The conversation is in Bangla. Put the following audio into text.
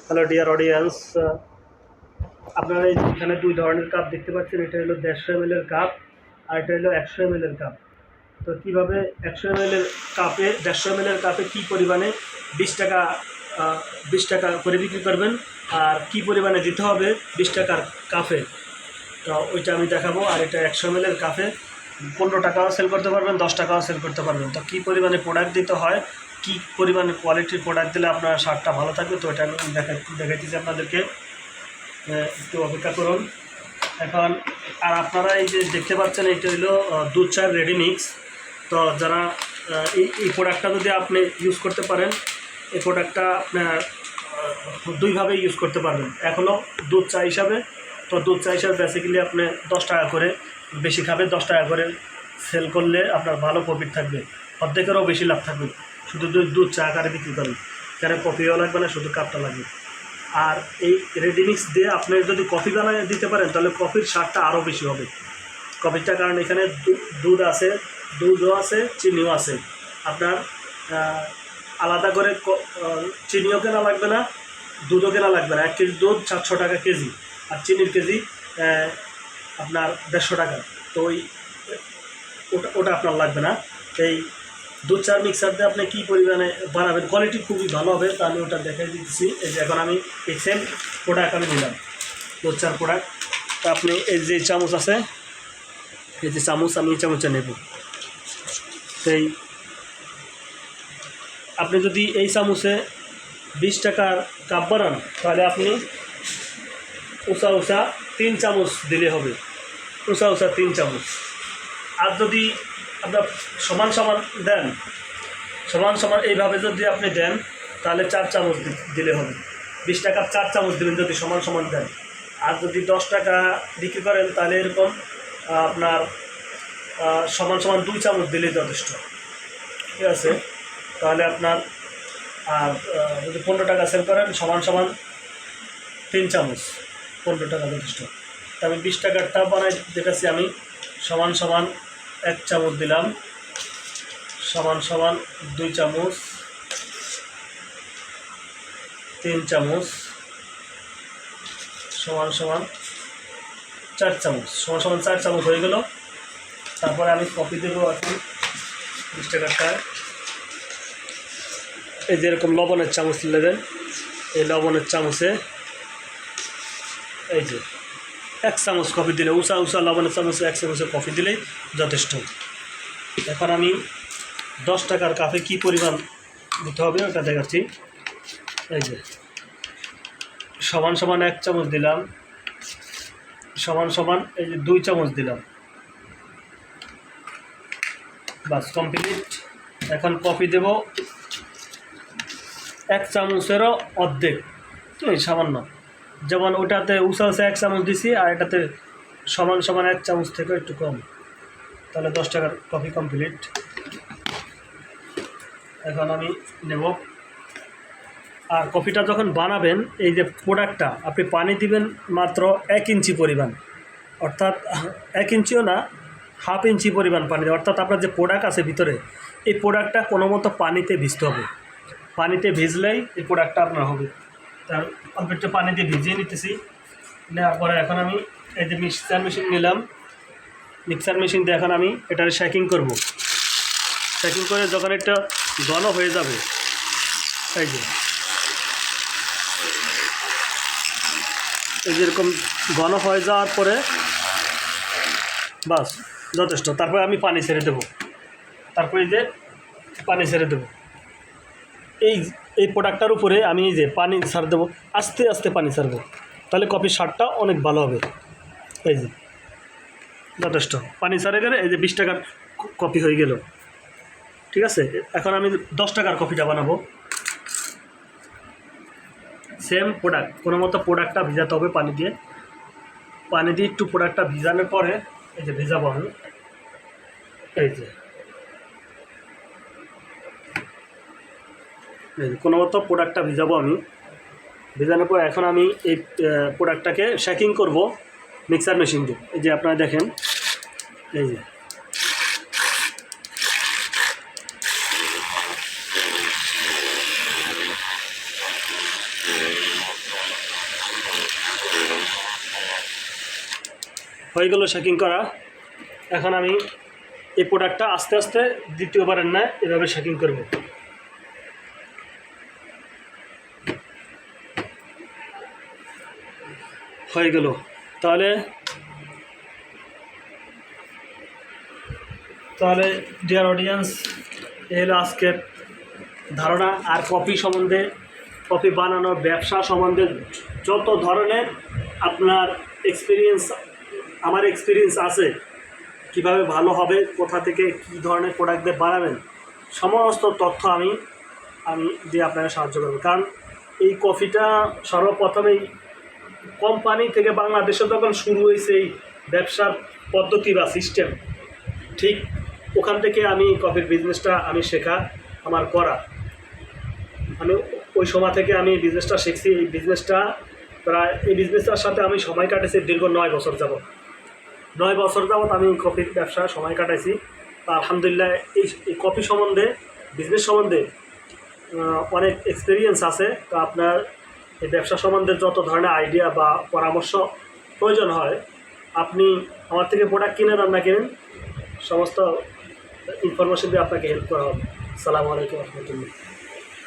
হ্যালো ডিয়ার অডিয়েন্স, আপনারা এখানে দুই ধরনের কাপ দেখতে পাচ্ছেন। এটা হলো 150 ml এর কাপ আর এটা হলো 100 ml এর কাপ। তো কীভাবে 100 ml এর কাপে 150 ml এর কাপে কী পরিমাণে 20 টাকা করে বিক্রি করবেন আর কি পরিমাণে দিতে হবে 20 টাকার কাপে, তো ওইটা আমি দেখাবো। আর এটা 100 ml এর কাপে 15 টাকাও সেল করতে পারবেন, 10 টাকাও সেল করতে পারবেন। তো কী পরিমাণে প্রোডাক্ট দিতে হয়, কী পরিমাণে কোয়ালিটির প্রোডাক্ট দিলে আপনার শার্টটা ভালো থাকবে, তো এটা আমি দেখাইতেছি আপনাদেরকে। একটু অপেক্ষা করুন এখন। আর আপনারা এই যে দেখতে পাচ্ছেন, এটা হলো দুধ চায়ের রেডি মিক্স। তো যারা এই প্রোডাক্টটা যদি আপনি ইউজ করতে পারেন, এই প্রোডাক্টটা আপনার দুইভাবে ইউজ করতে পারবেন। এক হলো দুধ চা হিসাবে, তো দুধ চা হিসাবে বেসিক্যালি আপনি 10 টাকা করে বেশি খাবে, 10 টাকা করে সেল করলে আপনার ভালো প্রফিট থাকবে, অর্ধেকেরও বেশি লাভ থাকবে। শুধু দুধ চা আকারে বিক্রি করেন, কারণ কফিও লাগবে না, শুধু কাপটা লাগবে। আর এই রেডিমিক্স দিয়ে আপনি যদি কফি বানিয়ে দিতে পারেন, তাহলে কফির স্বাদটা আরও বেশি হবে কফিটা, কারণ এখানে দুধ আছে, দুধও আছে, চিনিও আছে। আপনার আলাদা করে চিনিও কেনা লাগবে না, দুধও কেনা লাগবে না। 1 কেজি দুধ 700 টাকা কেজি, আর চিনির কেজি আপনার 150 টাকা। তো ওটা আপনার লাগবে না। এই দুধ চার মিক্সার দিয়ে আপনি কী পরিমাণে বানাবেন, কোয়ালিটি খুবই ভালো হবে, তা আমি ওটা দেখাই দিচ্ছি। এই যে এখন আমি এই সেম প্রোডাক্ট আমি নিলাম, দুধ চার প্রোডাক্ট। তা আপনি এই যে চামচ আছে, এই যে চামচ, আমি এই চামচটা নেব। সেই আপনি যদি এই চামচে 20 টাকার কাপ বানান, তাহলে আপনি উঁচা 3 চামচ দিলে হবে, উঁচা 3 চামচ। আর যদি আপনার সমান দেন, সমান এইভাবে যদি আপনি দেন, তাহলে 4 চামচ দিলে হবে। 20 টাকা 4 চামচ দেবেন যদি সমান দেন। আর যদি 10 টাকা বিক্রি করেন, তাহলে এরকম আপনার সমান 2 চামচ দিলেই যথেষ্ট, ঠিক আছে? তাহলে আপনার আর যদি 15 টাকা সেল করেন, সমান 3 চামচ, 15 টাকা যথেষ্ট। তা আমি 20 টাকারটা বানাই দেখাচ্ছি। আমি সমান 1 চামচ দিলাম, সমান 2 চামচ, 3 চামচ, সমান 4 চামচ, সমান 4 চামচ হয়ে গেল। তারপরে আমি কফি দেবো আর কি 20 টাকারটায়। এই যেরকম লবণের চামচ নেবেন, এই লবণের চামচে এই যে 1 চামচ কফি দিলে, উঁচা লবণের চামচে 1 চামচের কফি দিলেই যথেষ্ট। এখন আমি 10 টাকার কাপে কী পরিমাণ দিতে হবে ওটা দেখাচ্ছি। এই যে সমান 1 চামচ দিলাম, সমান এই যে 2 চামচ দিলাম, বাস কমপ্লিট। এখন কফি দেব 1 চামচেরও অর্ধেক, এই সামান্য। যেমন ওটাতে উঁচা 1 চামচ দিছি, আর এটাতে সমান 1 চামচ থেকে একটু কম, তাহলে 10 টাকার কফি কমপ্লিট। এখন আমি নেব। আর কফিটা যখন বানাবেন, এই যে প্রোডাক্টটা আপনি পানি দিবেন মাত্র 1 ইঞ্চি পরিমাণ, অর্থাৎ 1 ইঞ্চিও না, 1/2 ইঞ্চি পরিমাণ পানি দেবেন। অর্থাৎ আপনার যে প্রোডাক্ট আছে ভিতরে, এই প্রোডাক্টটা কোনো মতো পানিতে ভিজতে হবে। পানিতে ভিজলেই এই প্রোডাক্টটা আপনার হবে। তার অল্প একটু পানি দিয়ে ভিজিয়ে নিতেছি। নেওয়ার পরে এখন আমি এই যে মিক্সার মেশিন নিলাম, মিক্সার মেশিন দিয়ে এখন আমি এটার শেকিং করব। শেকিং করে যখন এটা ঘন হয়ে যাবে, এই যেরকম ঘন হয়ে যাওয়ার পরে বাস যথেষ্ট। তারপরে আমি পানি ছেড়ে দেব, তারপরে এই যে পানি ছেড়ে দেব। এই প্রোডাক্টটার উপরে আমি এই যে পানি ছাড় দেবো, আস্তে আস্তে পানি ছাড়বো, তাহলে কফির স্বাদটা অনেক ভালো হবে। এই যে যথেষ্ট পানি ছাড়ে গেলে এই যে 20 টাকার কফি হয়ে গেল, ঠিক আছে? এখন আমি 10 টাকার কফিটা বানাবো। সেম প্রোডাক্ট, কোনো মতো প্রোডাক্টটা ভিজাতে হবে পানি দিয়ে একটু প্রোডাক্টটা ভিজানোর পরে এই যে ভেজাবো আমি। এই যে কোনো মতো প্রোডাক্টটা ভিজাবো আমি। ভেজানোর পর এখন আমি এই প্রোডাক্টটাকে শেকিং করব মিক্সার মেশিন দিয়ে। এই যে আপনারা দেখেন, এই যে হয়ে গেল শেকিং করা। এখন আমি এই প্রোডাক্টটা আস্তে আস্তে দ্বিতীয়বারের ন্যায় এভাবে শেকিং করব। হয়ে গেল। তাহলে ডিয়ার অডিয়েন্স, এই হলো আজকের ধারণা। আর কফি সম্বন্ধে, কফি বানানোর ব্যবসা সম্বন্ধে যত ধরনের আপনার এক্সপিরিয়েন্স, আমার এক্সপিরিয়েন্স আছে, কিভাবে ভালো হবে, কোথা থেকে কী ধরনের প্রোডাক্ট দিয়ে বানাবেন, সমস্ত তথ্য আমি দিয়ে আপনাকে সাহায্য করব। কারণ এই কফিটা সর্বপ্রথমেই কোম্পানি থেকে বাংলাদেশে যখন শুরু হয়েছে এই ব্যবসার পদ্ধতি বা সিস্টেম, ঠিক ওখান থেকে আমি কফির বিজনেসটা আমি শেখা, আমার করা। আমি ওই সময় থেকে আমি বিজনেসটা শিখছি। এই বিজনেসটা এই বিজনেসটার সাথে আমি সময় কাটাইছি দীর্ঘ 9 বছর যাবত। 9 বছর যাবত আমি কফির ব্যবসায় সময় কাটাইছি। আলহামদুলিল্লাহ এই কফি সম্বন্ধে, বিজনেস সম্বন্ধে অনেক এক্সপিরিয়েন্স আছে। তো আপনার এই ব্যবসা সম্বন্ধে যত ধরনের আইডিয়া বা পরামর্শ প্রয়োজন হয়, আপনি আমার থেকে প্রোডাক্ট কিনেন আর না কিনেন, সমস্ত ইনফরমেশন দিয়ে আপনাকে হেল্প করা হবে। আসসালামু আলাইকুম ওয়া রাহমাতুল্লাহ।